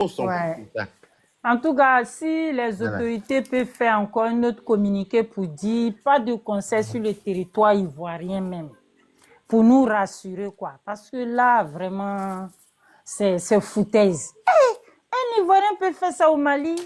On s'en fout Ouais. de ça. En tout cas, si les Voilà. autorités peuvent faire encore un autre communiqué pour dire pas de concert sur le territoire ivoirien même, pour nous rassurer, quoi. Parce que là, vraiment, c'est foutaise. Un Ivoirien peut faire ça au Mali.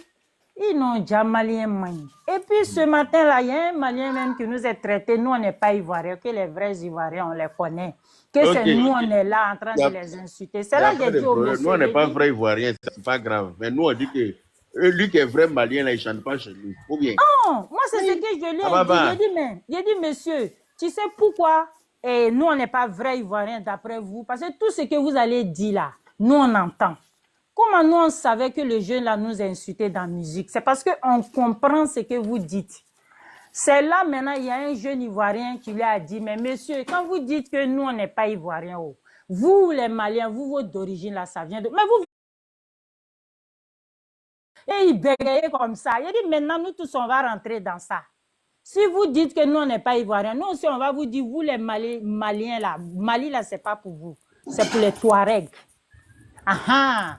Ils n'ont déjà Malien main. Et puis ce matin-là, il y a un Malien même qui nous a traités. Nous, on n'est pas Ivoiriens, que les vrais Ivoiriens, on les connaît. Que Ok, c'est nous, il on est là en train n'y de a, les insulter. C'est y là a que pas j'ai de dit au problème. Nous, monsieur, on n'est j'ai pas dit, vrai ivoirien, c'est pas grave. Mais nous, on dit que lui qui est vrai malien, là, il ne chante pas chez nous. Ou bien? non, moi, c'est ce Oui. que je lui Ah ai bah dit. bah. J'ai dit, monsieur, tu sais pourquoi et nous, on n'est pas vrais Ivoiriens d'après vous? Parce que tout ce que vous allez dire là, nous, on entend. Comment nous, on savait que le jeune là nous insultait dans la musique? C'est parce qu'on comprend ce que vous dites. C'est là maintenant, il y a un jeune Ivoirien qui lui a dit, mais monsieur, quand vous dites que nous, on n'est pas Ivoiriens, oh, vous, les Maliens, vous, votre d'origine là, ça vient de... Mais vous... Et il bégayait comme ça. Il a dit, maintenant, nous tous, on va rentrer dans ça. Si vous dites que nous, on n'est pas Ivoiriens, nous aussi, on va vous dire, vous, les Maliens là, Mali là, c'est pas pour vous. C'est pour les Touaregs. Ah ah.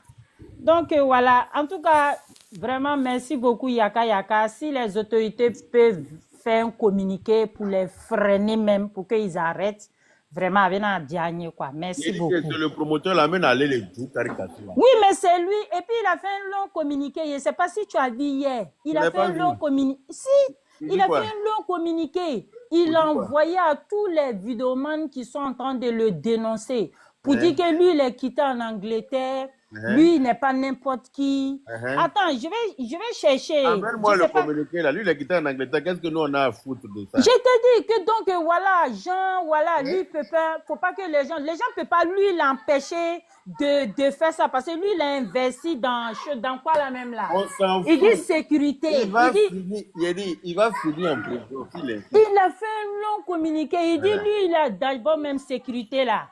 Donc voilà, en tout cas, vraiment merci beaucoup Yaka Yaka. Si les autorités peuvent faire un communiqué pour les freiner même, pour qu'ils arrêtent, vraiment, avec un dernier quoi. Merci Il dit que beaucoup. c'est le promoteur l'amène à aller les jouer caricature. Oui, mais c'est lui. Et puis il a fait un long communiqué. Je ne sais pas si tu as vu hier. Je Il a n'ai fait pas un long vu. communiqué. Si, Il il dit a fait quoi? un long communiqué. Il Il dit a quoi? envoyé à tous les vidéomans qui sont en train de le dénoncer pour dire Hein? que lui, il est quitté en Angleterre. Hein? Lui, il n'est pas n'importe qui. Hein? Attends, je vais chercher. Je Amène-moi ne le sais pas. communiqué là. Lui, il est quitté en Angleterre. Qu'est-ce que nous, on a à foutre de Je ça? te dis que donc voilà, Jean, voilà, Hein? lui peut pas, faut pas que les gens peuvent pas lui l'empêcher de faire ça parce que lui il a investi dans quoi là même là. On s'en Il dit fout. Il sécurité, va finir, il a dit, il va finir en prison s'il insiste. il a fait un long communiqué. Il dit Voilà. lui il a d'abord même sécurité là,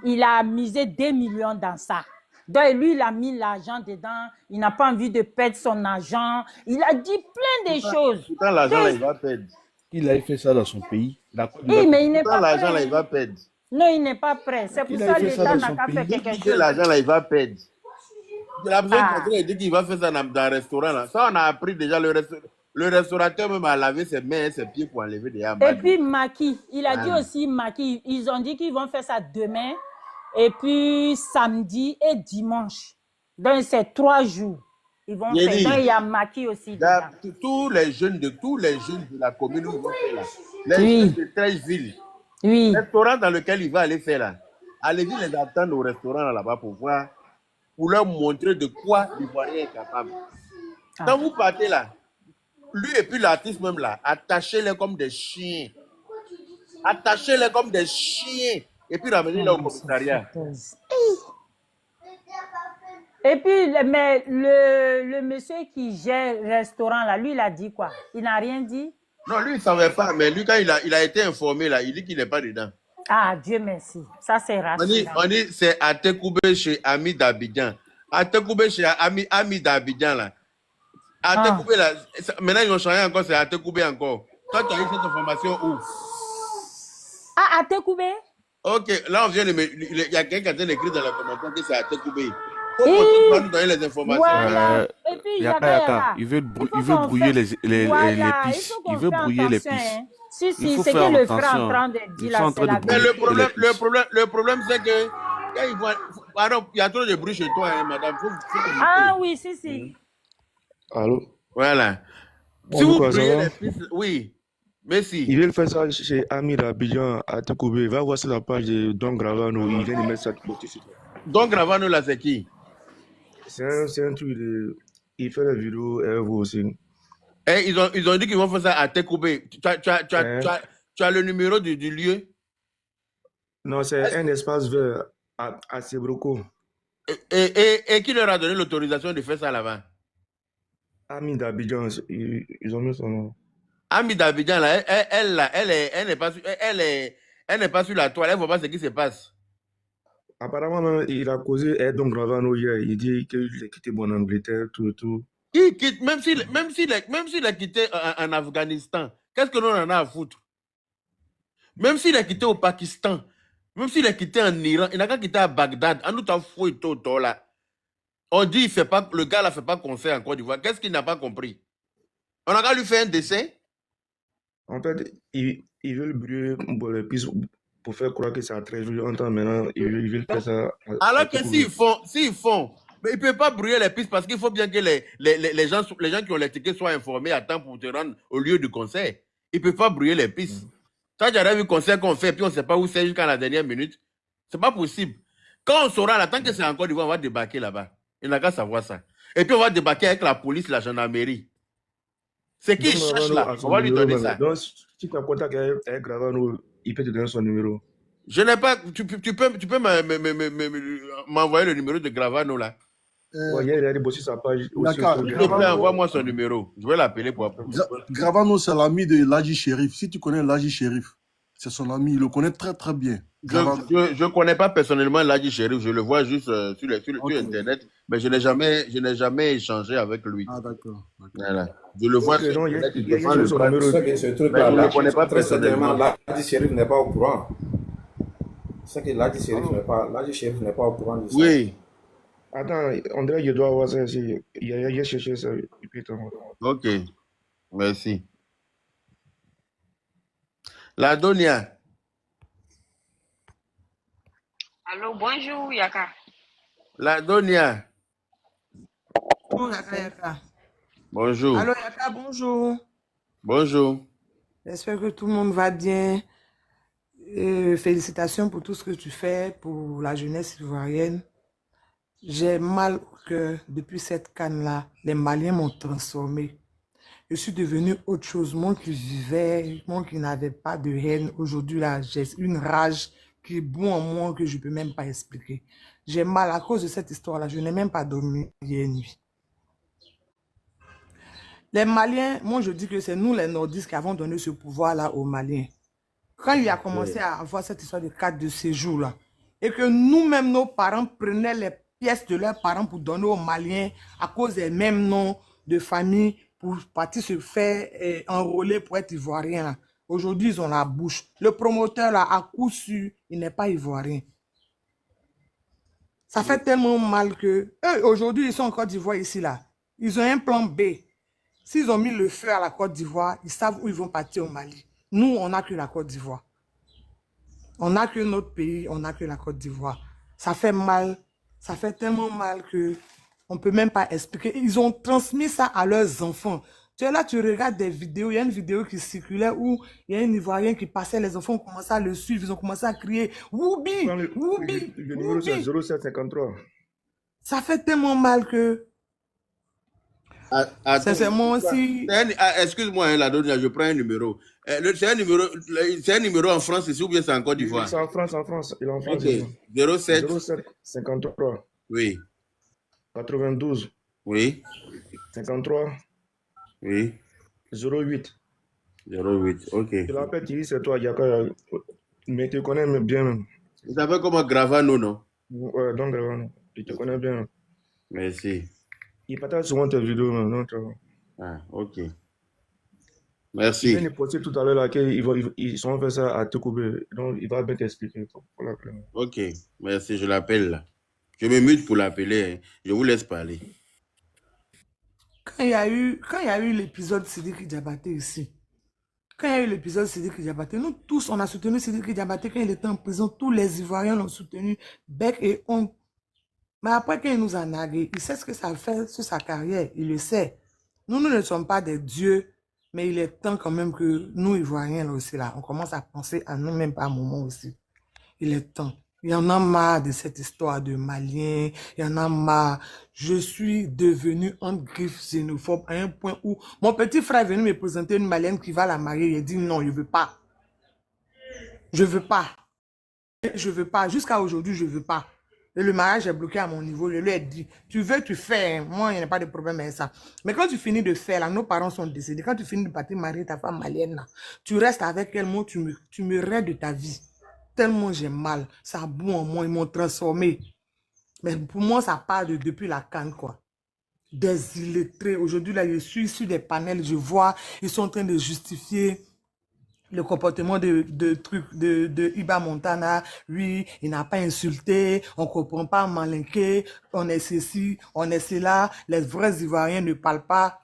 il a misé 2 millions dans ça. Donc lui il a mis l'argent dedans, il n'a pas envie de perdre son argent. Il a dit plein de choses. Pourtant, l'argent là, il va perdre. Il a fait ça dans son pays. La Côte d'Ivoire. Oui, mais il n'est Pourtant, pas l'argent là, prêt. il va perdre. Non, il n'est pas prêt. C'est pour Il a ça que fait ça l'État dans n'a son qu'à faire pays. Il quelque dit que chose. l'argent là, il va perdre. Il a besoin de Ah. quelqu'un qui dit qu'il va faire ça dans un restaurant là. Ça, on a appris déjà. Le restaurateur même a lavé ses mains et ses pieds pour enlever des Et ambades. puis Maki, il a dit Voilà. aussi Maki, ils ont dit qu'ils vont faire ça demain et puis samedi et dimanche. Donc c'est 3 jours. Ils vont Il a faire. Donc il dit, y a Maki aussi dedans. tous les jeunes de la commune où ils vont faire là. Les jeunes Oui, de 13 villes. oui. Restaurant dans lequel il va aller faire là. Allez-y les attendre au restaurant là-bas pour voir, pour leur montrer de quoi l'Ivoirien est capable. Ah. Quand vous partez là, lui et puis l'artiste même là, attachez-les comme des chiens. Attachez-les comme des chiens. Et puis ramenez-les au commissariat. Et puis, mais le monsieur qui gère le restaurant là, lui, il a dit quoi? Il n'a rien dit? Non, lui, il ne savait pas, mais lui, quand il a été informé là, il dit qu'il n'est pas dedans. Ah, Dieu merci. Ça, c'est rassurant. On dit c'est Atekoubé chez Ami d'Abidjan. Atekoubé chez Ami d'Abidjan là. Atekoubé là, maintenant ils ont changé encore, c'est Atekoubé encore. Toi, tu as eu cette information où? Ah, Atekoubé? Ok, là on vient de il y a quelqu'un qui a écrit dans la commentaire que c'est Atekoubé. Et... Faut nous donner les informations. Voilà. Et puis, Yaka, il veut brouiller les pistes. Il veut brouiller les pistes. Hein. Si, Il faut c'est faire que le frère attention. en train de dire là, c'est la Mais vérité. le problème c'est que quand pardon, il y a trop de bruit chez toi, hein, madame. Ah oui, si. Allô? Voilà. Bon, Si vous quoi, brouillez les pistes, oui. Merci. Il vient de faire ça chez Amir Abidjan à Tekoubé. Va voir sur la page de Don Gravano. Il vient de mettre ça de côté. Donc Gravano là, c'est qui? C'est un truc de. Il fait des vidéos et vous aussi. Eh, ils ont dit qu'ils vont faire ça à Tekoubé. Tu as le numéro du lieu? Non, c'est un espace vert à Sebroko. Et qui leur a donné l'autorisation de faire ça là-bas? Amir d'Abidjan, ils ont mis son nom. Ami d'Abidjan, là, elle n'est pas, elle n'est pas sur la toile, elle ne voit pas ce qui se passe. Apparemment, même, il a causé Don Gravano hier. Il dit qu'il a quitté en Angleterre, tout. Qui quitte, même s'il a quitté en Afghanistan, qu'est-ce que nous en a à foutre? Même s'il a quitté au Pakistan, même s'il a quitté en Iran, il n'a qu'à quitter à Bagdad. En nous t'en fouille tout là. On dit il fait pas, le gars là fait pas concert en Côte d'Ivoire. Qu'est-ce qu'il n'a pas compris? On a qu'à lui faire un dessin. En fait, ils veulent brûler les pistes pour faire croire que c'est à très joli. Maintenant, ils veulent faire ça. Alors que s'ils font, mais ils ne peuvent pas brûler les pistes parce qu'il faut bien que les gens qui ont les tickets soient informés à temps pour te rendre au lieu du concert. Ils ne peuvent pas brûler les pistes. Quand j'aurais vu le concert qu'on fait, puis on ne sait pas où c'est jusqu'à la dernière minute, c'est pas possible. Quand on saura, là, tant que c'est encore d'Ivoire, on va débarquer là-bas. Il n'a qu'à savoir ça. Et puis on va débarquer avec la police, la gendarmerie. C'est qui cherche là, on va lui donner ça. Donc, si tu as contact avec Gravano, il peut te donner son numéro. Je n'ai pas. Tu peux m'envoyer le numéro de Gravano là. Ouais, il a bossé sa page. Envoie-moi son numéro. Je vais l'appeler pour après. Gravano, c'est l'ami de Ladji Sherif. Si tu connais Ladji Sherif, c'est son ami. Il le connaît très très bien. Je ne connais pas personnellement Ladji Sherif. Je le vois juste sur Internet. Mais je n'ai jamais échangé avec lui. Ah, d'accord. Voilà. Je le vois sur Internet. Il y a son numéro. Je ne le connais pas personnellement. Ladji Sherif n'est pas au courant. C'est que Ladji Sherif n'est pas au courant de ça. Oui. Attends, André, je dois avoir ça ici. Il a cherché ça. Ok. Merci. La Donia. Allô, bonjour, Yaka. La Donia. Bonjour, Yaka. Bonjour. Allô, Yaka, bonjour. Bonjour. J'espère que tout le monde va bien. Félicitations pour tout ce que tu fais pour la jeunesse ivoirienne. J'ai mal au cœur depuis cette canne-là. Les Maliens m'ont transformé. Je suis devenu autre chose. Moi qui vivais, moi qui n'avais pas de haine, aujourd'hui là, j'ai une rage qui est bon en moi que je ne peux même pas expliquer. J'ai mal à cause de cette histoire-là. Je n'ai même pas dormi hier nuit. Les Maliens, moi je dis que c'est nous les nordistes qui avons donné ce pouvoir-là aux Maliens. Quand il a commencé à avoir cette histoire de carte de séjour là, et que nous-mêmes, nos parents prenaient les pièces de leurs parents pour donner aux Maliens à cause des mêmes noms de famille pour partir se faire enrôler pour être ivoirien. Aujourd'hui, ils ont la bouche. Le promoteur là, à coup sûr, il n'est pas ivoirien. Ça fait tellement mal que eux, aujourd'hui, ils sont en Côte d'Ivoire ici là. Ils ont un plan B. S'ils ont mis le feu à la Côte d'Ivoire, ils savent où ils vont partir au Mali. Nous, on n'a que la Côte d'Ivoire. On n'a que notre pays, on n'a que la Côte d'Ivoire. Ça fait mal, ça fait tellement mal que on ne peut même pas expliquer. Ils ont transmis ça à leurs enfants. Tu es là, tu regardes des vidéos, il y a une vidéo qui circulait où il y a un Ivoirien qui passait, les enfants ont commencé à le suivre, ils ont commencé à crier « Woubi! Woubi! » Le numéro c'est 0753. Ça fait tellement mal que... Sincèrement aussi... Excuse-moi, la Donia, je prends un numéro. C'est un numéro en France ici ou bien c'est en Côte d'Ivoire? C'est en France. Il est en France. Ok. 07 53. Oui. 92. Oui. 53. Oui. 08. 08. Ok. Je l'appelle Thierry, c'est toi, Yaka. Mais tu connais bien même. Vous savez comment Gravano, non? Ouais, donc Gravano. Je te connais bien. Merci. Il partage souvent tes vidéos. Non, ah, ok. Merci. Il vient de poster tout à l'heure là qu'ils sont fait ça à Tokoubé. Donc, il va bien t'expliquer. Ok. Merci, je l'appelle là. Je me mute pour l'appeler. Hein. Je vous laisse parler. Quand il y a eu l'épisode Sidiki Diabaté ici, nous tous, on a soutenu Sidiki Diabaté quand il était en prison. Tous les Ivoiriens l'ont soutenu, bec et ongle. Mais après, quand il nous a nagué, il sait ce que ça fait sur sa carrière. Il le sait. Nous ne sommes pas des dieux, mais il est temps quand même que nous, Ivoiriens, là aussi, là, on commence à penser à nous-mêmes par moment aussi. Il est temps. Il y en a marre de cette histoire de Maliens. Il y en a marre. Je suis devenu un griffe xénophobe à un point où mon petit frère est venu me présenter une Malienne qui va la marier. Il a dit non, je ne veux pas. Je ne veux pas. Je ne veux pas. Jusqu'à aujourd'hui, je ne veux pas. Et le mariage est bloqué à mon niveau. Je lui ai dit, tu veux, tu fais. Moi, il n'y a pas de problème avec ça. Mais quand tu finis de faire, là, nos parents sont décédés. Quand tu finis de partir marier ta femme malienne, là, tu restes avec elle, moi, tu me raies de ta vie. Tellement j'ai mal. Ça boue en moi, ils m'ont transformé. Mais pour moi, ça part depuis la canne, quoi. Des illettrés. Aujourd'hui, là, je suis sur des panels, je vois, ils sont en train de justifier le comportement de Iba Montana. Oui, il n'a pas insulté, on ne comprend pas malinqué, on est ceci, on est cela. Les vrais Ivoiriens ne parlent pas.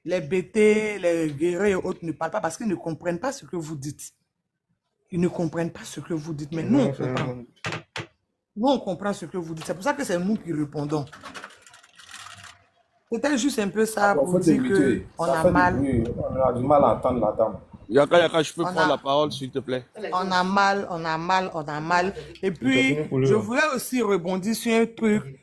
Les BT, les guerriers et autres ne parlent pas parce qu'ils ne comprennent pas ce que vous dites. Ils ne comprennent pas ce que vous dites, mais nous, on comprend. Nous, on comprend ce que vous dites. C'est pour ça que c'est nous qui répondons. C'était juste un peu ça pour dire qu'on a mal. On a du mal à entendre la dame. Yaka, je peux prendre la parole, s'il te plaît. On a mal. Et puis, je voulais aussi rebondir sur un truc.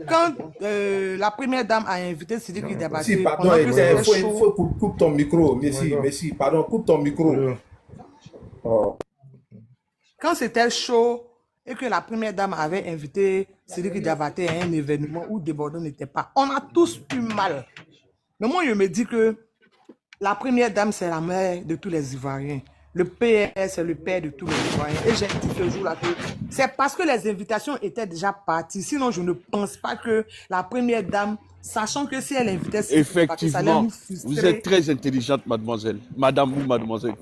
Quand la première dame a invité Sidiki Diabaté, Si, pardon, il faut coupe ton micro. Merci, pardon, coupe ton micro. Oh. Quand c'était chaud et que la première dame avait invité Sidiki Diabaté à un événement où Débordon n'était pas, on a tous eu mal. Mais moi, je me dis que la première dame, c'est la mère de tous les Ivoiriens. Le PR, c'est le père de tous les Ivoiriens. Et j'ai dit ce jour-là que c'est parce que les invitations étaient déjà parties. Sinon, je ne pense pas que la première dame, sachant que si elle invitait... Effectivement, vous êtes très intelligente, mademoiselle. Madame ou mademoiselle.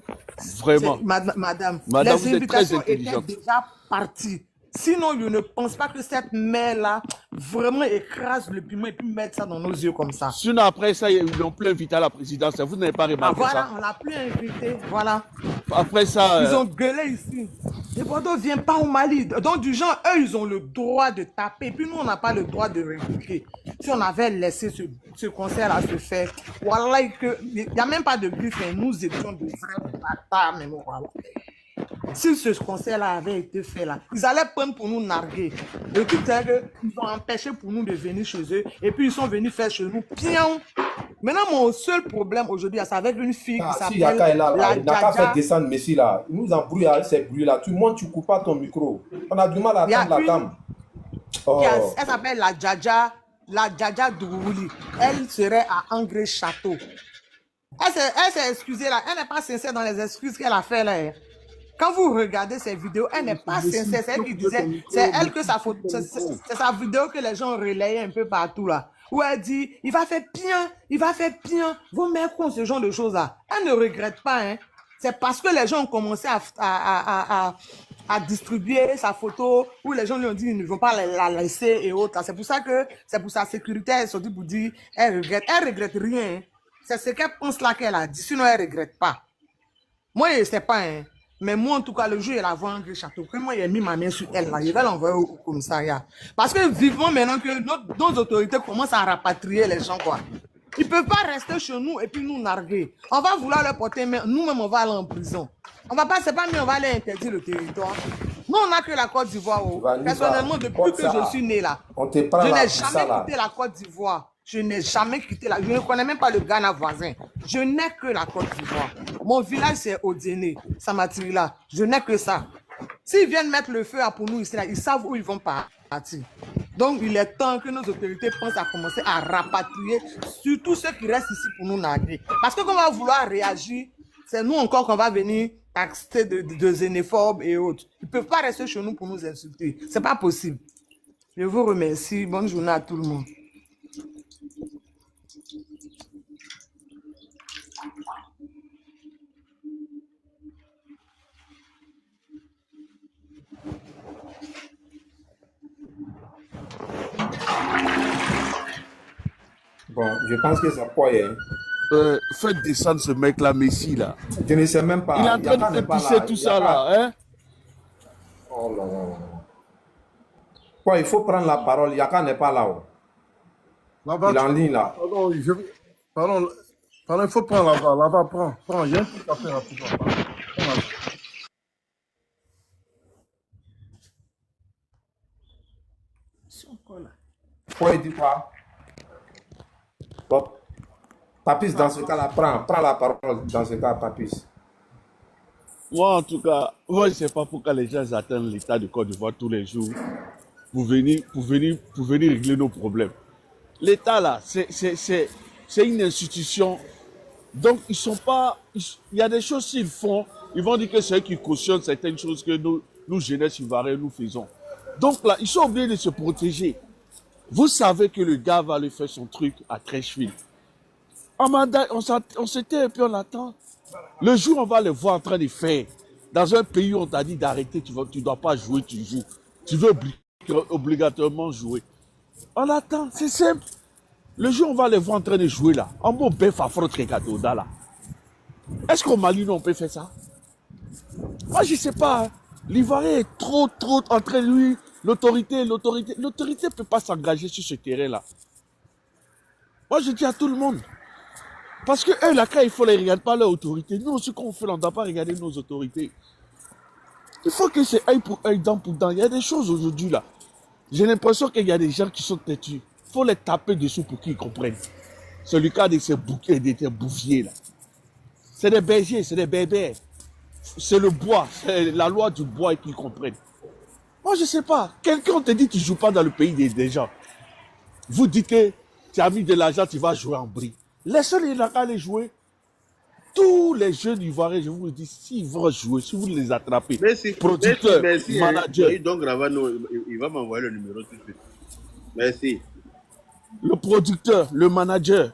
Vraiment. Madame, vous les êtes très invitations étaient intelligente. déjà parties. Sinon, je ne pense pas que cette mère-là vraiment écrase le piment et puis mettre ça dans nos yeux comme ça. Sinon, après ça, ils n'ont plus invité à la présidence. Vous n'avez pas remarqué voilà, ça. on l'a plus invité. Voilà. Après ça... Ils ont gueulé ici. Les Bordeaux ne viennent pas au Mali. Donc, du genre, eux, ils ont le droit de taper. Puis nous, on n'a pas le droit de répliquer. Si on avait laissé ce concert-là se faire, voilà, il n'y a même pas de griffe. Nous étions de vrais bâtards, mais voilà. Si ce concert-là avait été fait là, ils allaient prendre pour nous narguer. Le truc, c'est qu'ils ont empêché pour nous de venir chez eux et puis ils sont venus faire chez nous. Pion. Maintenant, mon seul problème aujourd'hui, c'est avec une fille qui s'appelle Yaka est là, la il n'a qu'à Djaja. faire descendre Messi là. Il nous embrouille avec ces bruits-là. Tu montes, tu coupes pas ton micro. On a du mal à attendre la dame. Oh. Elle s'appelle la Djaja Dourouli. Elle serait à Angré Château. Elle s'est excusée là. Elle n'est pas sincère dans les excuses qu'elle a fait là. Quand vous regardez ces vidéos, elle n'est pas sincère. C'est elle qui disait, c'est elle que sa photo, c'est sa vidéo que les gens relayaient un peu partout là. Où elle dit, il va faire bien, vos mères font ce genre de choses là. Elle ne regrette pas, hein. C'est parce que les gens ont commencé à distribuer sa photo, où les gens lui ont dit, ils ne vont pas la laisser et autres. C'est pour ça que, c'est pour sa sécurité, elle s'est dit pour dire, elle regrette rien. Hein. C'est ce qu'elle pense là qu'elle a dit, sinon elle regrette pas. Moi, je ne sais pas, hein. Mais moi, en tout cas, le jour, elle a vu un château. Moi, j'ai mis ma main sur elle, là. Je vais l'envoyer au commissariat. Parce que vivement maintenant que nos autorités commencent à rapatrier les gens, quoi. Ils ne peuvent pas rester chez nous et puis nous narguer. On va vouloir leur porter main. Nous-mêmes, on va aller en prison. On va pas, c'est pas mieux, on va aller interdire le territoire. Nous, on n'a que la Côte d'Ivoire. Personnellement, depuis que je suis né là, je n'ai jamais quitté la Côte d'Ivoire. Je n'ai jamais quitté la... Je ne connais même pas le Ghana voisin. Je n'ai que la Côte d'Ivoire. Mon village, c'est Odéné, Samatirila. Je n'ai que ça. S'ils viennent mettre le feu à pour nous ici, là, ils savent où ils vont partir. Donc, il est temps que nos autorités pensent à commencer à rapatrier surtout ceux qui restent ici pour nous narguer. Parce que quand on va vouloir réagir, c'est nous encore qu'on va venir taxer de xénophobes et autres. Ils ne peuvent pas rester chez nous pour nous insulter. Ce n'est pas possible. Je vous remercie. Bonne journée à tout le monde. Bon, je pense que c'est quoi, hein? Faites descendre ce mec-là, Messi, là. Je ne sais même pas. Il est en train de pisser tout ça, là, hein? Oh là là. Quoi, il faut prendre la parole. Yaka n'est pas là. Il est en ligne, là. Pardon, il faut prendre là-bas. Prends. Il y a un truc à faire rapidement. Quoi, il dit quoi? Bon. Papis, dans ce cas-là, prends la parole dans ce cas, Papis. Moi, en tout cas, moi, je ne sais pas pourquoi les gens attendent l'État de Côte d'Ivoire tous les jours pour venir régler nos problèmes. L'État, là, c'est une institution. Donc, ils sont pas... Il y a des choses qu'ils font, ils vont dire que c'est eux qui cautionnent certaines choses que nous jeunesse ivoiriens, nous faisons. Donc, là, ils sont obligés de se protéger. Vous savez que le gars va aller faire son truc à Trècheville. On s'était et puis on attend. Le jour où on va les voir en train de faire, dans un pays où on t'a dit d'arrêter, tu ne dois pas jouer, tu joues. Tu veux obligatoirement jouer. On attend, c'est simple. Le jour où on va les voir en train de jouer là, en bon bœuf à frotte là. Est-ce qu'au Mali, nous, on peut faire ça? Moi, je ne sais pas. Hein. L'Ivoirien est trop entre lui. L'autorité ne peut pas s'engager sur ce terrain-là. Moi, je dis à tout le monde. Parce que eux, là, quand il faut les regarder pas leur autorité, nous aussi, quand on fait, on ne doit pas regarder nos autorités. Il faut que c'est œil pour œil, dent pour dent. Il y a des choses aujourd'hui, là. J'ai l'impression qu'il y a des gens qui sont têtus. Il faut les taper dessous pour qu'ils comprennent. C'est le cas de ces bouquets, de ces bouffiers, là. C'est des bergers, c'est des berbères. C'est le bois, c'est la loi du bois et qu'ils comprennent. Moi, je ne sais pas. Quelqu'un te dit que tu ne joues pas dans le pays des gens. Vous dites que tu as mis de l'argent, tu vas jouer en bris. Laissez-les là aller jouer. Tous les jeunes Ivoiriens, je vous le dis, s'ils vont jouer, si vous les attrapez, Merci, producteurs, merci. managers, Donc, Gravano, il va m'envoyer le numéro tout de suite. Merci. le producteur, le manager,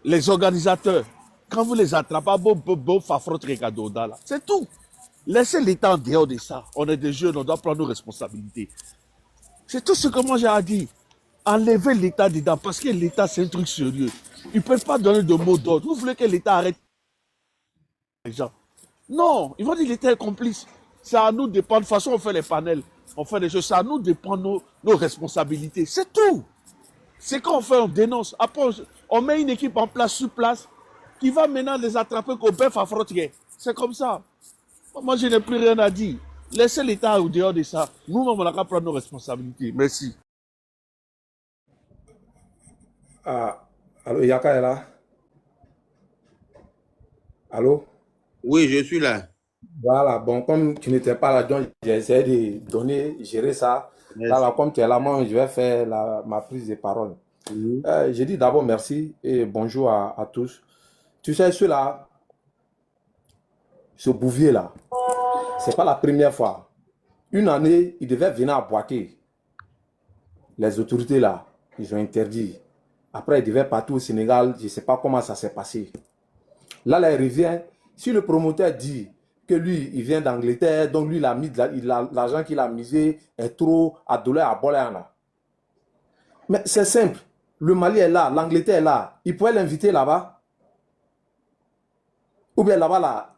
les organisateurs, quand vous les attrapez, c'est tout. Laissez l'État en dehors de ça. On est des jeunes, on doit prendre nos responsabilités. C'est tout ce que moi j'ai à dire. Enlevez l'État dedans, parce que l'État, c'est un truc sérieux. Ils ne peuvent pas donner de mots d'ordre. Vous voulez que l'État arrête les gens? Non, ils vont dire que l'État est complice. C'est à nous de prendre. De toute façon, on fait les panels, on fait des choses. C'est à nous de prendre nos responsabilités. C'est tout. C'est quand on fait, on dénonce. Après, on met une équipe en place, sur place, qui va maintenant les attraper qu'au bœuf à frontière. C'est comme ça. Moi, je n'ai plus rien à dire. Laissez l'État au dehors de ça. Nous-mêmes, on a qu'à prendre nos responsabilités. Merci. Ah, allô, Yaka est là? Allô? Oui, je suis là. Voilà, bon, comme tu n'étais pas là, donc j'ai essayé de donner, gérer ça. Merci. Là, comme tu es là, moi, je vais faire ma prise de parole. Je dis d'abord merci et bonjour à tous. Tu sais, ceux-là, ce Bouvier-là, c'est pas la première fois. Une année, il devait venir à Boaké. Les autorités, là, ils ont interdit. Après, il devait partir au Sénégal. Je ne sais pas comment ça s'est passé. Là, il revient. Si le promoteur dit que lui, il vient d'Angleterre, donc lui, il a mis l'argent qu'il a misé est trop à douleur à Boléana. Mais c'est simple. Le Mali est là, l'Angleterre est là. Il pourrait l'inviter là-bas. Ou bien là-bas, là,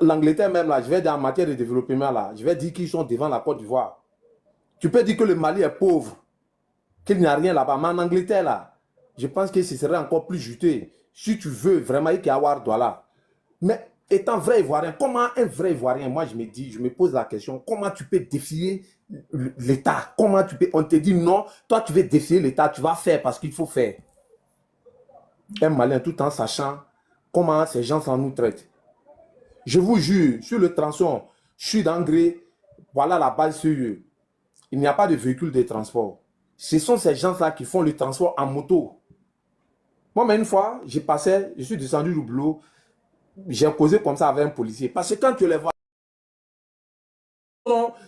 l'Angleterre même, là, je vais dire en matière de développement, là, je vais dire qu'ils sont devant la Côte d'Ivoire. Tu peux dire que le Mali est pauvre, qu'il n'y a rien là-bas. Mais en Angleterre, là, je pense que ce serait encore plus juteux. Si tu veux vraiment qu'il y ait Douala. Mais étant vrai Ivoirien, comment un vrai Ivoirien, moi je me pose la question, comment tu peux défier l'État? Comment tu peux, on te dit non, toi tu veux défier l'État, tu vas faire parce qu'il faut faire. Un Malien tout en sachant comment ces gens s'en nous traitent. Je vous jure, sur le tronçon, je suis d'Angré, voilà la base sur eux. Il n'y a pas de véhicule de transport. Ce sont ces gens-là qui font le transport en moto. Moi, mais une fois, je suis descendu du boulot, j'ai causé comme ça avec un policier. Parce que quand tu les vois,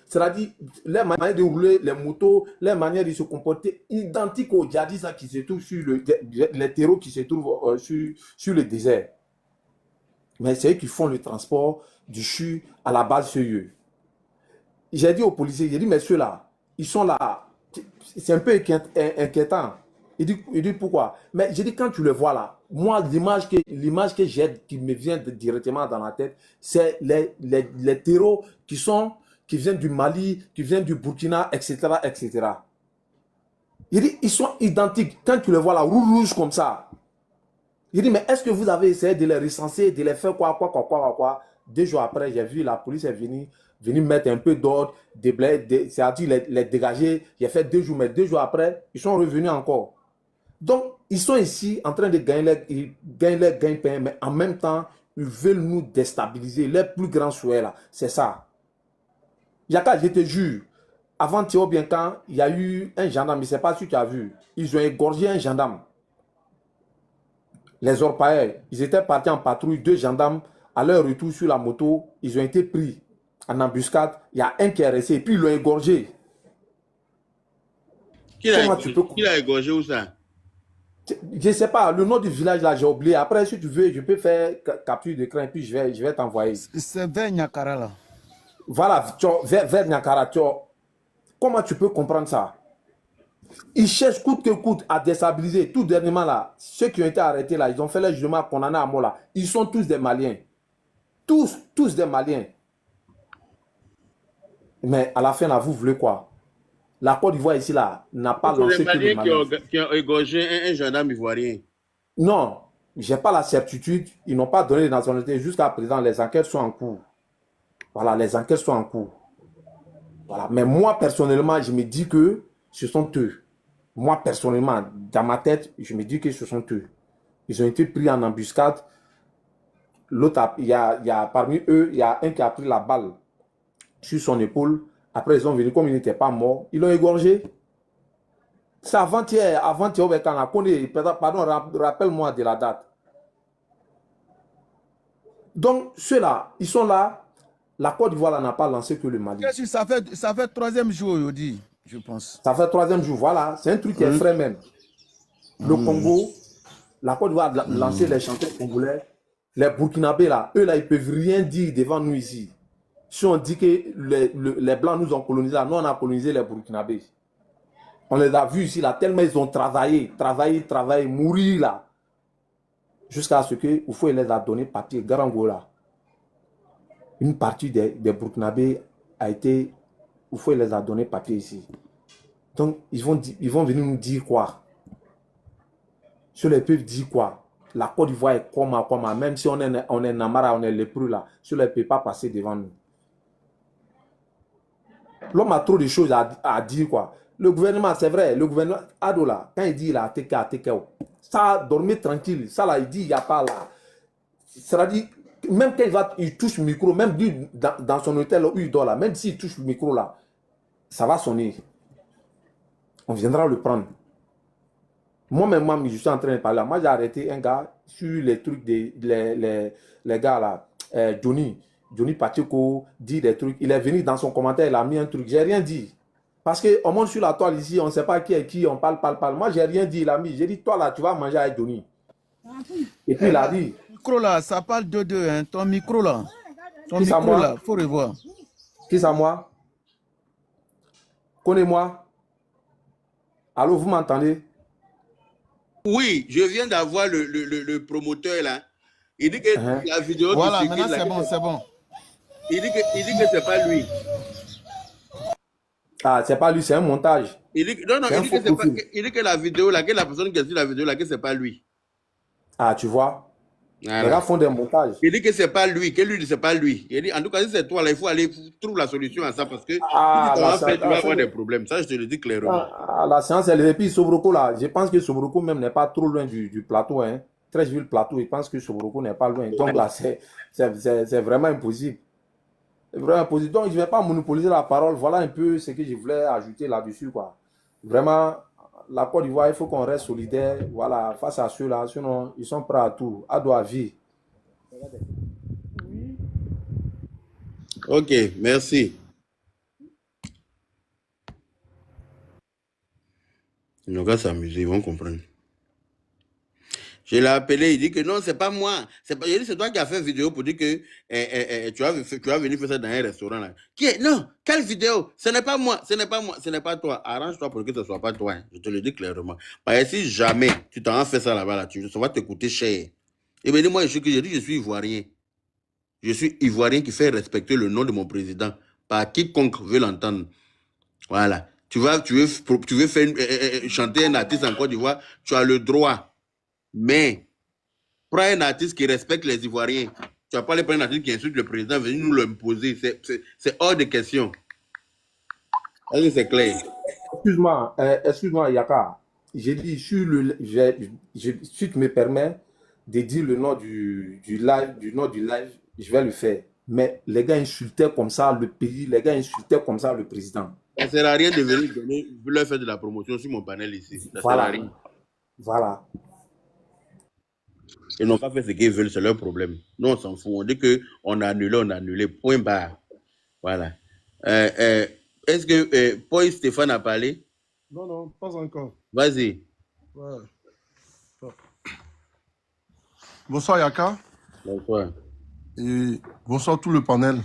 c'est-à-dire les manières de rouler, les motos, les manières de se comporter, identiques aux djihadistes qui se trouvent sur les terreaux qui se trouvent sur le désert. Mais c'est eux qui font le transport du CHU à la base sur eux. J'ai dit aux policiers, j'ai dit, messieurs là, ils sont là. C'est un peu inquiétant. Il dit pourquoi? Mais j'ai dit, quand tu le vois là, moi, l'image que j'ai, qui me vient directement dans la tête, c'est les terreaux qui viennent du Mali, qui viennent du Burkina, etc., etc. Il dit, ils sont identiques. Quand tu le vois là, rouge comme ça. Il dit, mais est-ce que vous avez essayé de les recenser, de les faire quoi? 2 jours après, j'ai vu la police est venue mettre un peu d'ordre, c'est-à-dire les dégager. J'ai fait 2 jours, mais 2 jours après, ils sont revenus encore. Donc, ils sont ici en train de gagner leur gagne-pain, mais en même temps, ils veulent nous déstabiliser. Leur plus grand souhait, là, c'est ça. Yaka, je te jure, avant Théo Biencan, il y a eu un gendarme, je ne sais pas si tu as vu, ils ont égorgé un gendarme. Les orpailleurs, ils étaient partis en patrouille, 2 gendarmes, à leur retour sur la moto, ils ont été pris en embuscade. Il y a un qui est resté, et puis ils l'ont égorgé. Qui l'a égorgé où ça? Je ne sais pas, le nom du village là, j'ai oublié. Après, si tu veux, je peux faire capture d'écran et puis je vais t'envoyer. C'est vers Nyakara là. Voilà, vers Nyakara. Comment tu peux comprendre ça? Ils cherchent coûte que coûte à déstabiliser. Tout dernièrement là, ceux qui ont été arrêtés là, ils ont fait le jugement condamné à mort là. Ils sont tous des Maliens. Tous des Maliens. Mais à la fin là, vous voulez quoi? La Côte d'Ivoire ici là n'a pas C'est les lancé que le Maliens Mali. qui ont égorgé un gendarme ivoirien. Non, j'ai pas la certitude. Ils n'ont pas donné de nationalité jusqu'à présent. Les enquêtes sont en cours. Voilà, les enquêtes sont en cours. Voilà. Mais moi, personnellement, je me dis que ce sont eux. Moi, personnellement, dans ma tête, je me dis que ce sont eux. Ils ont été pris en embuscade. L'autre, il y a parmi eux, il y a un qui a pris la balle sur son épaule. Après, ils sont venus, comme il n'était pas mort, ils l'ont égorgé. C'est avant-hier, quand on a connu, pardon, rappelle-moi de la date. Donc, ceux-là, ils sont là. La Côte d'Ivoire n'a pas lancé que le Mali. Ça fait troisième jour, Yodi, je pense. Ça fait troisième jour, voilà. C'est un truc qui est frais même. Le Congo, la Côte d'Ivoire a lancé les chanteurs congolais. Les Burkinabés, là, eux, là, ils ne peuvent rien dire devant nous ici. Si on dit que les Blancs nous ont colonisés, là, nous, on a colonisé les Burkinabés. On les a vus ici, là, tellement ils ont travaillé, mourir, là. Jusqu'à ce que Oufou les a donné papier, Garangola. Une partie des Burkinabés a été... Oufou les a donné papier ici. Donc, ils vont venir nous dire quoi? Ceux-là peuvent dire quoi? La Côte d'Ivoire est comme, même si on est Namara, on est lépreux là, ceux-là ne peuvent pas passer devant nous. L'homme a trop de choses à dire quoi. Le gouvernement, c'est vrai, le gouvernement, Adola, quand il dit il a attaqué, ça, dormez tranquille, ça là, il dit il n'y a pas là. C'est-à-dire, même quand il touche le micro, même dans son hôtel où il dort là, même s'il touche le micro là, ça va sonner. On viendra le prendre. Moi-même, je suis en train de parler. Moi, j'ai arrêté un gars sur les trucs les gars là. Johnny Pacheco dit des trucs. Il est venu dans son commentaire, il a mis un truc. J'ai rien dit. Parce qu'on monte sur la toile ici, on ne sait pas qui est qui, on parle. Moi, j'ai rien dit, il a mis. J'ai dit, toi là, tu vas manger avec Johnny. Et puis il a dit. Micro là, ça parle de deux, hein. Ton micro là. Ton Qui ça, micro moi? là, faut revoir. Qui ça, moi? Connais-moi? Allô, vous m'entendez? Oui, je viens d'avoir le promoteur là. Il dit que la vidéo Voilà, qui maintenant circule, c'est bon. Il dit que c'est pas lui. Ah, c'est pas lui, c'est un montage. Il dit, non, il dit que la vidéo là, que la personne qui a dit la vidéo là, que c'est pas lui. Ah, tu vois? Voilà. Les gars font des montages. Il dit que c'est pas lui, que lui, c'est pas lui. Il dit, en tout cas, si c'est toi là, il faut aller trouver la solution à ça parce que si tu vas avoir des problèmes. Ça, je te le dis clairement. La séance, elle est. Et puis Sobroko là, je pense que Sobroko même n'est pas trop loin du plateau. Hein. 13 plateau, je pense que Sobroko n'est pas loin. Donc là, c'est vraiment impossible. C'est vraiment impossible. Donc, je ne vais pas monopoliser la parole. Voilà un peu ce que je voulais ajouter là-dessus, quoi. Vraiment, la Côte d'Ivoire, il faut qu'on reste solidaire, voilà, face à ceux-là. Sinon, ils sont prêts à tout, à doit vivre. Ok, merci. Ils n'ont qu'à s'amuser, ils vont comprendre. Je l'ai appelé, il dit que non, c'est pas moi. C'est toi qui as fait une vidéo pour dire que tu vas venir faire ça dans un restaurant là. Qui est? Non, quelle vidéo? Ce n'est pas moi, ce n'est pas toi. Arrange-toi pour que ce ne soit pas toi. Hein. Je te le dis clairement. Parce que si jamais tu t'en fais ça là-bas, là, ça va te coûter cher. Et bien, moi, je suis ivoirien. Je suis ivoirien qui fait respecter le nom de mon président par quiconque veut l'entendre. Voilà. Tu veux faire chanter un artiste en Côte d'Ivoire, tu as le droit. Mais, prends un artiste qui respecte les Ivoiriens. Tu vas pas aller prendre un artiste qui insulte le président, venir nous l'imposer. C'est hors de question. Est-ce que c'est clair? Excuse-moi, Yaka. J'ai dit, si tu me permets de dire le nom du live, je vais le faire. Mais les gars insultaient comme ça le pays, les gars insultaient comme ça le président. Ça ne sert à rien de venir leur faire de la promotion sur mon panel ici. Ça voilà. Sert à rien. Voilà. Ils n'ont pas fait ce qu'ils veulent, c'est leur problème. Nous, on s'en fout. On dit qu'on a annulé, point barre. Voilà. Est-ce que Paul Stéphane a parlé? Non, pas encore. Vas-y. Ouais. Bonsoir Yaka Bonsoir. et bonsoir tout le panel.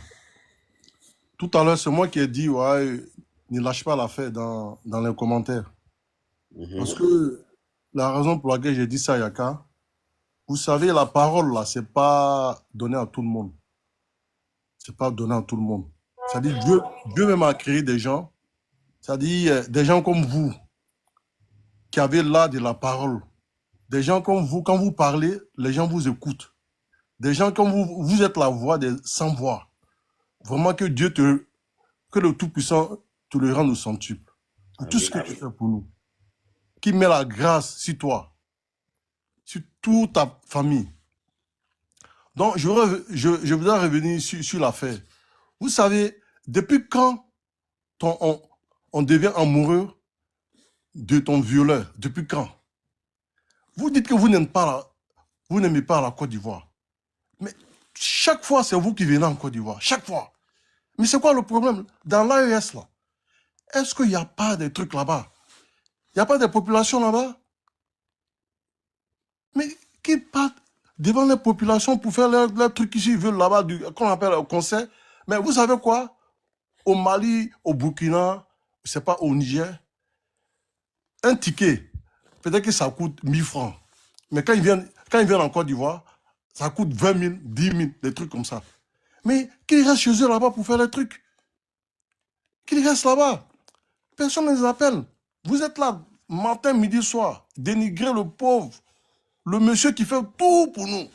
Tout à l'heure, c'est moi qui ai dit, ouais, ne lâche pas l'affaire dans les commentaires. Parce que la raison pour laquelle j'ai dit ça, Yaka, vous savez, la parole, là, c'est pas donné à tout le monde. C'est pas donné à tout le monde. C'est-à-dire, Dieu même a créé des gens, c'est-à-dire des gens comme vous, qui avez l'art de la parole. Des gens comme vous, quand vous parlez, les gens vous écoutent. Des gens comme vous, vous êtes la voix des sans voix. Vraiment que que le Tout-Puissant te le rende au centuple. Pour tout ce que tu fais pour nous. Qui met la grâce sur toi, sur toute ta famille. Donc, je voudrais revenir sur l'affaire. Vous savez, depuis quand on devient amoureux de ton violeur? Depuis quand? Vous dites que vous n'aimez pas la Côte d'Ivoire. Mais chaque fois, c'est vous qui venez en Côte d'Ivoire. Chaque fois. Mais c'est quoi le problème? Dans l'AES, là, est-ce qu'il n'y a pas des trucs là-bas? Il n'y a pas de population là-bas? Mais qui partent devant les populations pour faire leurs trucs ici, ils veulent là-bas, qu'on appelle un concert. Mais vous savez quoi? Au Mali, au Burkina, je ne sais pas, au Niger, un ticket, peut-être que ça coûte 1000 francs. Mais quand ils viennent en Côte d'Ivoire, ça coûte 20 000, 10 000, des trucs comme ça. Mais qu'ils restent chez eux là-bas pour faire les trucs. Qu'ils restent là-bas. Personne ne les appelle. Vous êtes là, matin, midi, soir, dénigrer le pauvre, le monsieur qui fait tout pour nous.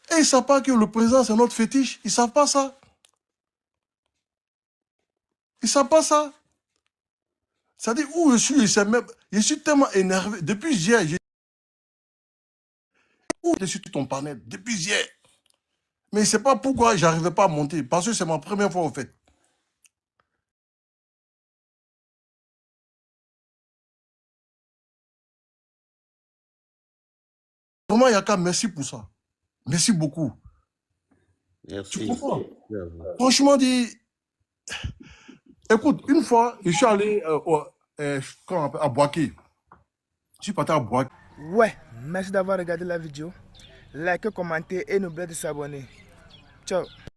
Et ils ne savent pas que le président, c'est notre fétiche. Ils ne savent pas ça. Ils ne savent pas ça. C'est-à-dire, où je suis tellement énervé. Depuis hier, je suis ton panel. Depuis hier. Mais je ne sais pas pourquoi je n'arrivais pas à monter. Parce que c'est ma première fois, au fait. Vraiment, Yaka, merci pour ça. Merci beaucoup. Merci. Tu comprends? Franchement, écoute, une fois, je suis allé à Boaké. Je suis parti à Boaké. Ouais, merci d'avoir regardé la vidéo. Likez, commentez et n'oubliez pas de s'abonner. Ciao.